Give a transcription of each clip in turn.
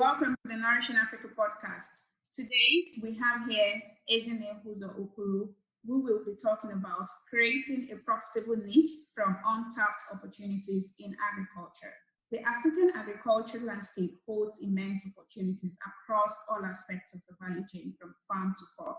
Welcome to the Nourishing Africa podcast. Today, we have here Ezinne Uzo-Okoro, who will be talking about creating a profitable niche from untapped opportunities in agriculture. The African agricultural landscape holds immense opportunities across all aspects of the value chain from farm to fork.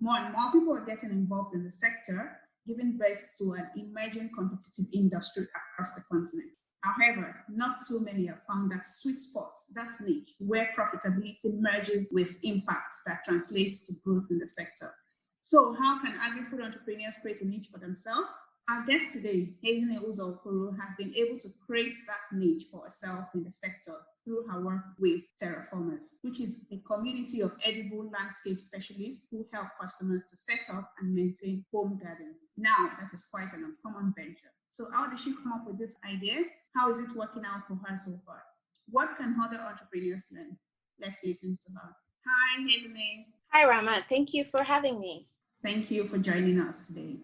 More and more people are getting involved in the sector, giving birth to an emerging competitive industry across the continent. However, not too many have found that sweet spot, that niche, where profitability merges with impact that translates to growth in the sector. So how can agri-food entrepreneurs create a niche for themselves? Our guest today, Ezinne Uzo-Okoro, has been able to create that niche for herself in the sector through her work with Terraformers, which is a community of edible landscape specialists who help customers to set up and maintain home gardens. Now, that is quite an uncommon venture. So how did she come up with this idea? How is it working out for her so far? What can other entrepreneurs learn? Let's listen to her. Hi, Ezinne. Hi, Rama. Thank you for having me. Thank you for joining us today.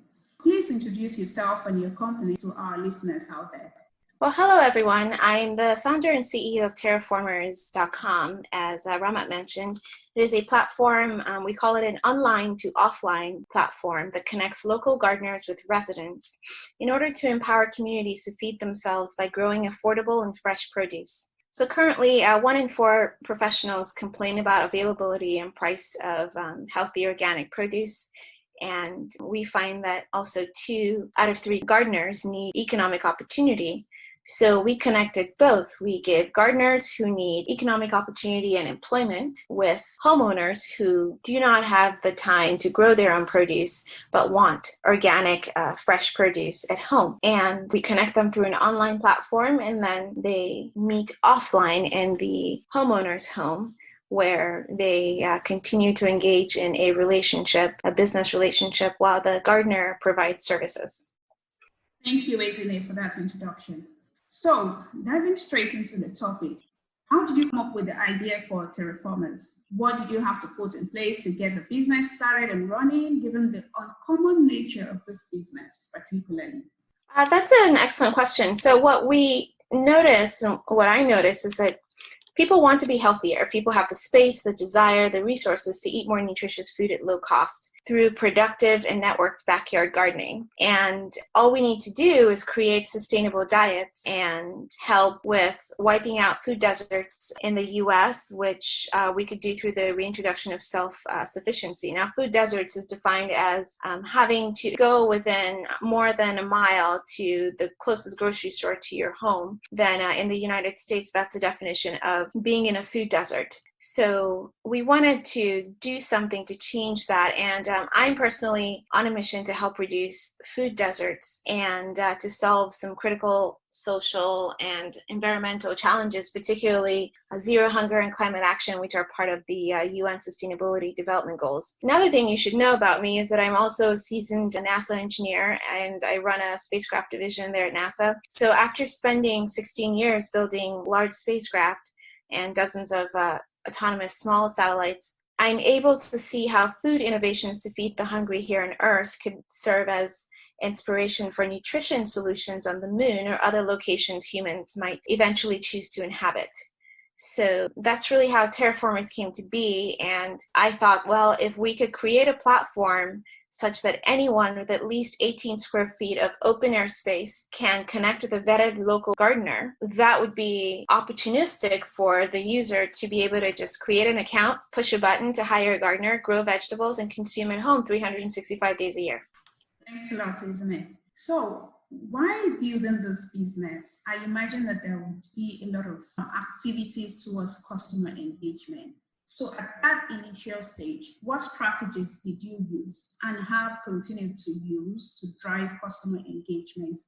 Please introduce yourself and your company to our listeners out there. Well, hello, everyone. I'm the founder and CEO of Terraformers.com. As Ramat mentioned, it is a platform, we call it an online to offline platform that connects local gardeners with residents in order to empower communities to feed themselves by growing affordable and fresh produce. So currently, 1 in 4 professionals complain about availability and price of healthy organic produce. And we find that also 2 out of 3 gardeners need economic opportunity. So we connected both. We give gardeners who need economic opportunity and employment with homeowners who do not have the time to grow their own produce, but want organic, fresh produce at home. And we connect them through an online platform, and then they meet offline in the homeowner's home, where they continue to engage in a relationship, a business relationship, while the gardener provides services. Thank you, Ezinne, for that introduction. So, diving straight into the topic, how did you come up with the idea for Terraformers? What did you have to put in place to get the business started and running, given the uncommon nature of this business, particularly? That's an excellent question. So what I noticed is that people want to be healthier. People have the space, the desire, the resources to eat more nutritious food at low cost through productive and networked backyard gardening. And all we need to do is create sustainable diets and help with wiping out food deserts in the U.S., which we could do through the reintroduction of self-sufficiency. Now, food deserts is defined as having to go within more than a mile to the closest grocery store to your home. Then in the United States, that's the definition of being in a food desert. So we wanted to do something to change that, and I'm personally on a mission to help reduce food deserts and to solve some critical social and environmental challenges, particularly zero hunger and climate action, which are part of the UN Sustainability Development Goals. Another thing you should know about me is that I'm also a seasoned NASA engineer, and I run a spacecraft division there at NASA. So after spending 16 years building large spacecraft and dozens of autonomous small satellites, I'm able to see how food innovations to feed the hungry here on Earth could serve as inspiration for nutrition solutions on the moon or other locations humans might eventually choose to inhabit. So that's really how Terraformers came to be. And I thought, well, if we could create a platform such that anyone with at least 18 square feet of open air space can connect with a vetted local gardener, that would be opportunistic for the user to be able to just create an account, push a button to hire a gardener, grow vegetables, and consume at home 365 days a year. Thanks a lot, Ezinne. So, why building this business? I imagine that there would be a lot of activities towards customer engagement. So at that initial stage, what strategies did you use and have continued to use to drive customer engagement?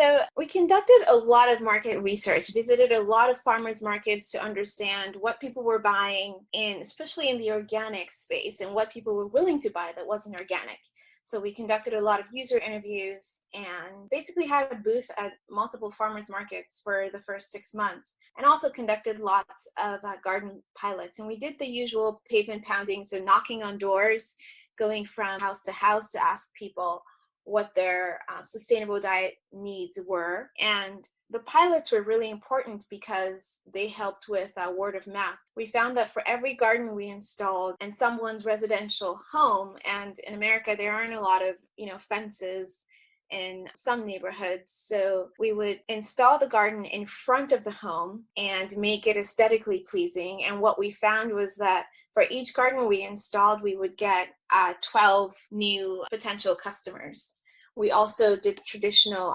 So we conducted a lot of market research, visited a lot of farmers markets to understand what people were buying, especially in the organic space, and what people were willing to buy that wasn't organic. So we conducted a lot of user interviews and basically had a booth at multiple farmers markets for the first 6 months, and also conducted lots of garden pilots. And we did the usual pavement pounding, so knocking on doors, going from house to ask people what their sustainable diet needs were. And the pilots were really important because they helped with word of mouth. We found that for every garden we installed in someone's residential home, and in America there aren't a lot of fences in some neighborhoods, so we would install the garden in front of the home and make it aesthetically pleasing. And what we found was that for each garden we installed, we would get 12 new potential customers. We also did traditional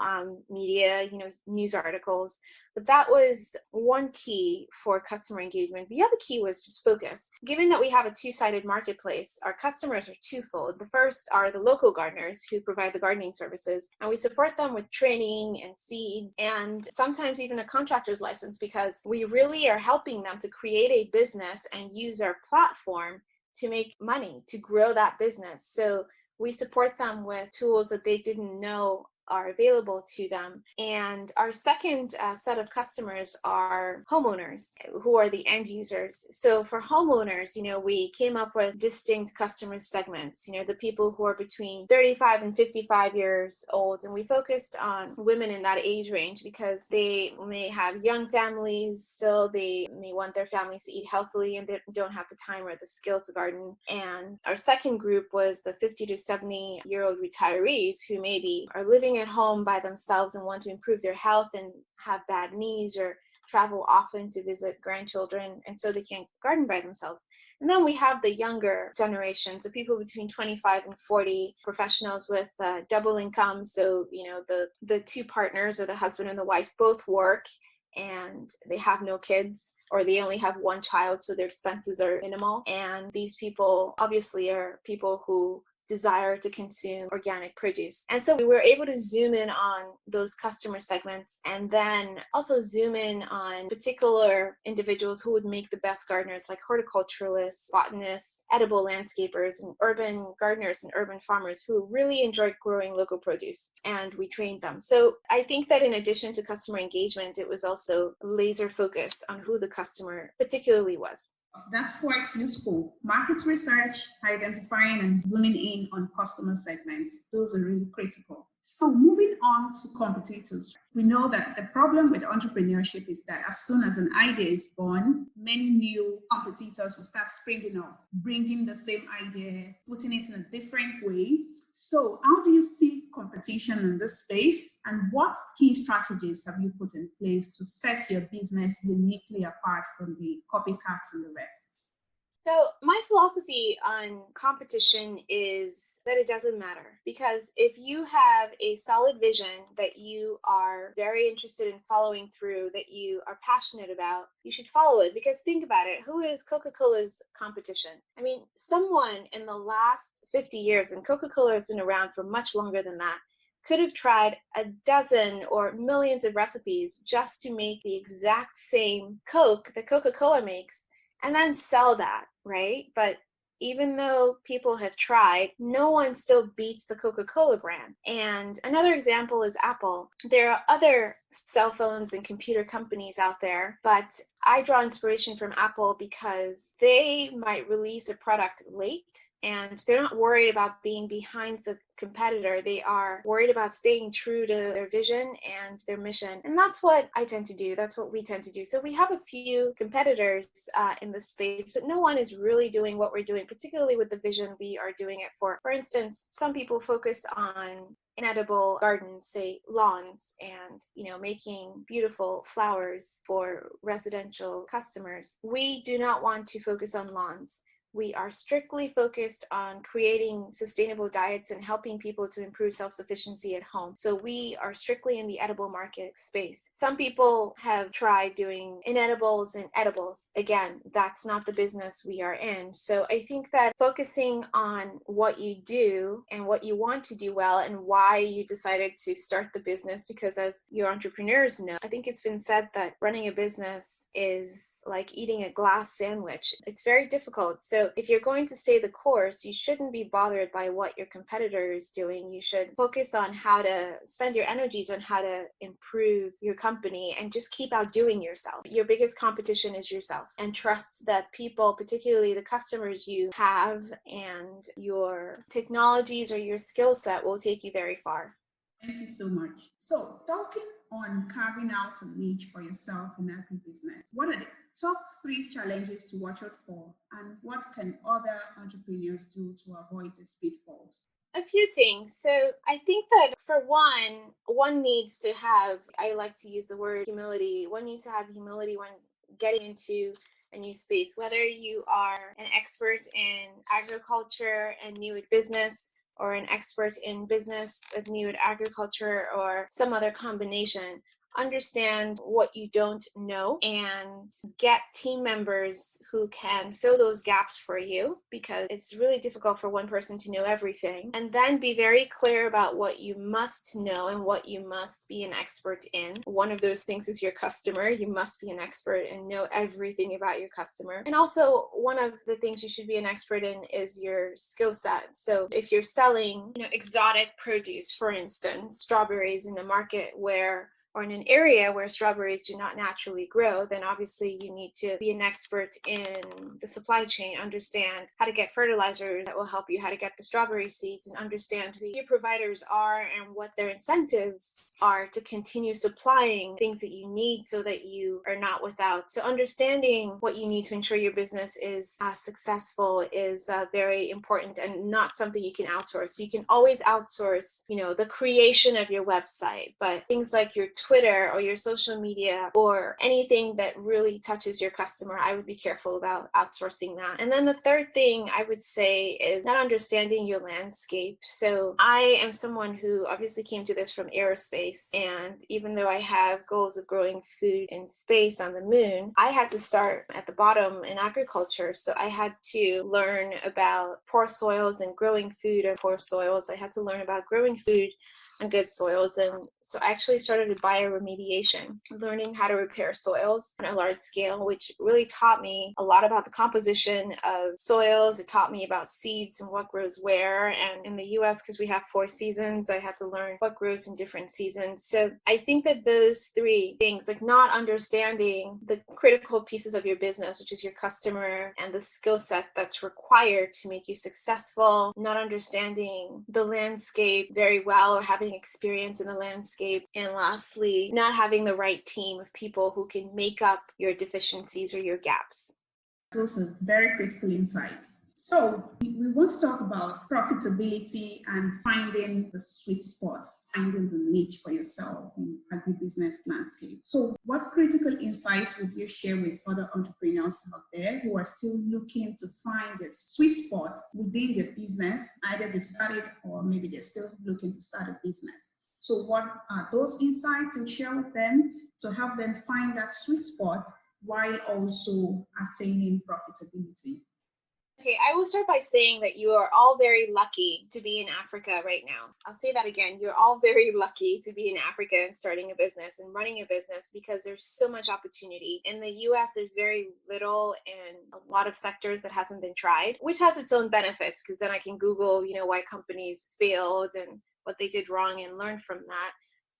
media, news articles, but that was one key for customer engagement. The other key was just focus. Given that we have a two-sided marketplace, our customers are twofold. The first are the local gardeners who provide the gardening services, and we support them with training and seeds and sometimes even a contractor's license, because we really are helping them to create a business and use our platform to make money, to grow that business. So we support them with tools that they didn't know are available to them. And our second set of customers are homeowners, who are the end users. So for homeowners, we came up with distinct customer segments, the people who are between 35 and 55 years old. And we focused on women in that age range because they may have young families, so they may want their families to eat healthily and they don't have the time or the skills to garden. And our second group was the 50 to 70-year-old retirees who maybe are living at home by themselves and want to improve their health and have bad knees or travel often to visit grandchildren, and so they can't garden by themselves. And then we have the younger generation, so people between 25 and 40, professionals with double income. So, the two partners or the husband and the wife both work and they have no kids, or they only have one child, so their expenses are minimal. And these people obviously are people who desire to consume organic produce. And so we were able to zoom in on those customer segments and then also zoom in on particular individuals who would make the best gardeners, like horticulturalists, botanists, edible landscapers, and urban gardeners and urban farmers who really enjoyed growing local produce. And we trained them. So I think that in addition to customer engagement, it was also laser focus on who the customer particularly was. That's quite useful. Market research, identifying and zooming in on customer segments, those are really critical. So moving on to competitors, we know that the problem with entrepreneurship is that as soon as an idea is born, many new competitors will start springing up, bringing the same idea, putting it in a different way. So how do you see competition in this space, and what key strategies have you put in place to set your business uniquely apart from the copycats and the rest? So my philosophy on competition is that it doesn't matter, because if you have a solid vision that you are very interested in following through, that you are passionate about, you should follow it. Because think about it, who is Coca-Cola's competition? I mean, someone in the last 50 years, and Coca-Cola has been around for much longer than that, could have tried a dozen or millions of recipes just to make the exact same Coke that Coca-Cola makes and then sell that, right? But even though people have tried, no one still beats the Coca-Cola brand. And another example is Apple. There are other cell phones and computer companies out there, but I draw inspiration from Apple because they might release a product late and they're not worried about being behind the competitor. They are worried about staying true to their vision and their mission. And that's what I tend to do. That's what we tend to do. So we have a few competitors in this space, but no one is really doing what we're doing, particularly with the vision we are doing it for. For instance, some people focus on inedible gardens, say lawns, and making beautiful flowers for residential customers. We do not want to focus on lawns. We are strictly focused on creating sustainable diets and helping people to improve self-sufficiency at home. So we are strictly in the edible market space. Some people have tried doing inedibles and edibles. Again, that's not the business we are in. So I think that focusing on what you do and what you want to do well and why you decided to start the business, because as your entrepreneurs know, I think it's been said that running a business is like eating a glass sandwich. It's very difficult. So So if you're going to stay the course, you shouldn't be bothered by what your competitor is doing. You should focus on how to spend your energies on how to improve your company and just keep outdoing yourself. Your biggest competition is yourself, and trust that people, particularly the customers you have and your technologies or your skill set, will take you very far. Thank you so much. So, talking on carving out a niche for yourself in agribusiness, what are the top 3 challenges to watch out for, and what can other entrepreneurs do to avoid these pitfalls? A few things. So I think that for one needs to have, I like to use the word humility. One needs to have humility when getting into a new space, whether you are an expert in agriculture and new at business, or an expert in business and new at agriculture, or some other combination. Understand what you don't know and get team members who can fill those gaps for you, because it's really difficult for one person to know everything. And then be very clear about what you must know and what you must be an expert in. One of those things is your customer. You must be an expert and know everything about your customer. And also, one of the things you should be an expert in is your skill set. So if you're selling, exotic produce, for instance, strawberries in a market or in an area where strawberries do not naturally grow, then obviously you need to be an expert in the supply chain, understand how to get fertilizers that will help you, how to get the strawberry seeds, and understand who your providers are and what their incentives are to continue supplying things that you need so that you are not without. So understanding what you need to ensure your business is successful is very important, and not something you can outsource. You can always outsource, the creation of your website, but things like your Twitter or your social media or anything that really touches your customer, I would be careful about outsourcing that. And then the third thing I would say is not understanding your landscape. So I am someone who obviously came to this from aerospace, and even though I have goals of growing food in space on the moon, I had to start at the bottom in agriculture. So I had to learn about poor soils and growing food on poor soils. I had to learn about growing food on good soils. And so I actually started with bioremediation, learning how to repair soils on a large scale, which really taught me a lot about the composition of soils. It taught me about seeds and what grows where. And in the US, because we have 4 seasons, I had to learn what grows in different seasons. So I think that those 3 things, like not understanding the critical pieces of your business, which is your customer and the skill set that's required to make you successful, not understanding the landscape very well or having experience in the landscape, and lastly, not having the right team of people who can make up your deficiencies or your gaps. Those are very critical insights. So we want to talk about profitability and finding the sweet spot, finding the niche for yourself in agribusiness landscape. So what critical insights would you share with other entrepreneurs out there who are still looking to find the sweet spot within their business? Either they've started or maybe they're still looking to start a business. So what are those insights to share with them to help them find that sweet spot while also attaining profitability? Okay, I will start by saying that you are all very lucky to be in Africa right now. I'll say that again. You're all very lucky to be in Africa and starting a business and running a business, because there's so much opportunity. In the US, there's very little in a lot of sectors that hasn't been tried, which has its own benefits, because then I can Google, why companies failed and what they did wrong and learn from that.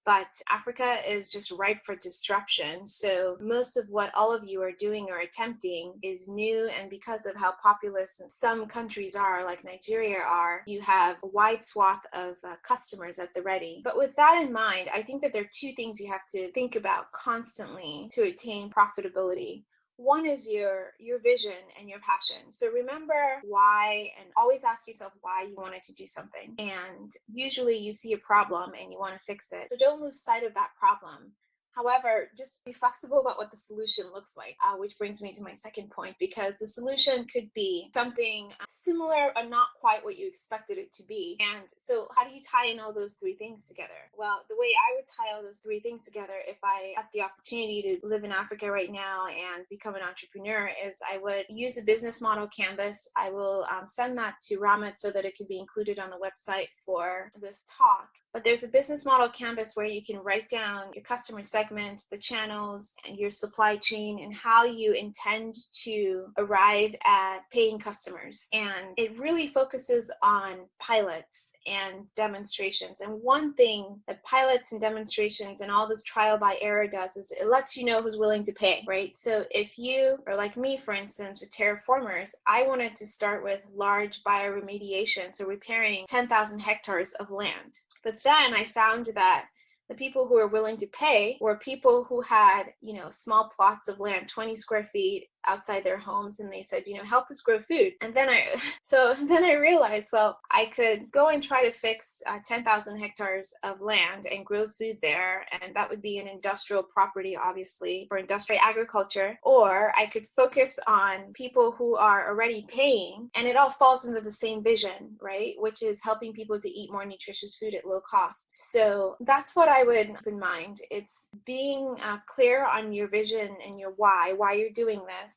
But Africa is just ripe for disruption. So most of what all of you are doing or attempting is new. And because of how populous some countries are, like Nigeria are, you have a wide swath of customers at the ready. But with that in mind, I think that there are 2 things you have to think about constantly to attain profitability. One is your vision and your passion. So remember why, and always ask yourself why you wanted to do something. And usually you see a problem and you want to fix it. So don't lose sight of that problem. However, just be flexible about what the solution looks like, which brings me to my second point, because the solution could be something similar or not quite what you expected it to be. And so how do you tie in all those 3 things together? Well, the way I would tie all those 3 things together, if I had the opportunity to live in Africa right now and become an entrepreneur, is I would use a business model canvas. I will send that to Ramit so that it could be included on the website for this talk. But there's a business model canvas where you can write down your customer segment, the channels, and your supply chain, and how you intend to arrive at paying customers. And it really focuses on pilots and demonstrations. And one thing that pilots and demonstrations and all this trial by error does is it lets you know who's willing to pay, right? So if you are like me, for instance, with Terraformers, I wanted to start with large bioremediation, so repairing 10,000 hectares of land. But then I found that the people who were willing to pay were people who had, small plots of land, 20 square feet outside their homes, and they said, help us grow food. And then I realized, well, I could go and try to fix 10,000 hectares of land and grow food there, and that would be an industrial property, obviously, for industrial agriculture, or I could focus on people who are already paying, and it all falls into the same vision, right, which is helping people to eat more nutritious food at low cost. So that's what I would have in mind. It's being clear on your vision and your why you're doing this.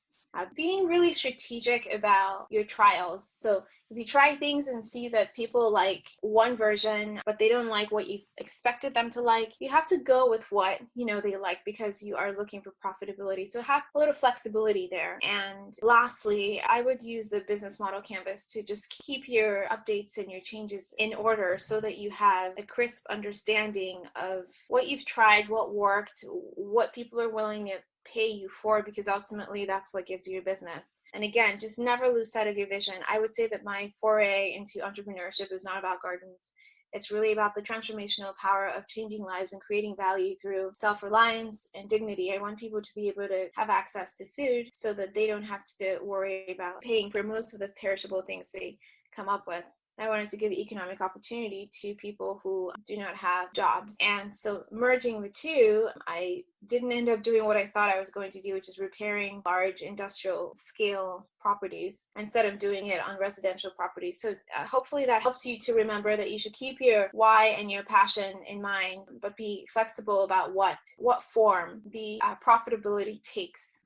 Being really strategic about your trials. So if you try things and see that people like one version, but they don't like what you expected them to like, you have to go with what they like, because you are looking for profitability. So have a little flexibility there. And lastly, I would use the business model canvas to just keep your updates and your changes in order, so that you have a crisp understanding of what you've tried, what worked, what people are willing to pay you for, because ultimately that's what gives you your business. And again, just never lose sight of your vision. I would say that my foray into entrepreneurship is not about gardens. It's really about the transformational power of changing lives and creating value through self-reliance and dignity. I want people to be able to have access to food so that they don't have to worry about paying for most of the perishable things they come up with. I wanted to give economic opportunity to people who do not have jobs. And so merging the two, I didn't end up doing what I thought I was going to do, which is repairing large industrial scale properties instead of doing it on residential properties. So hopefully that helps you to remember that you should keep your why and your passion in mind, but be flexible about what form the profitability takes.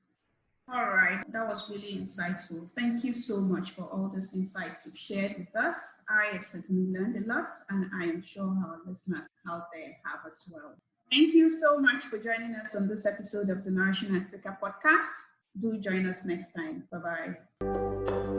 All right, that was really insightful. Thank you so much for all these insights you've shared with us. I have certainly learned a lot, and I am sure our listeners out there have as well. Thank you so much for joining us on this episode of the Nourishing Africa podcast. Do join us next time. Bye-bye.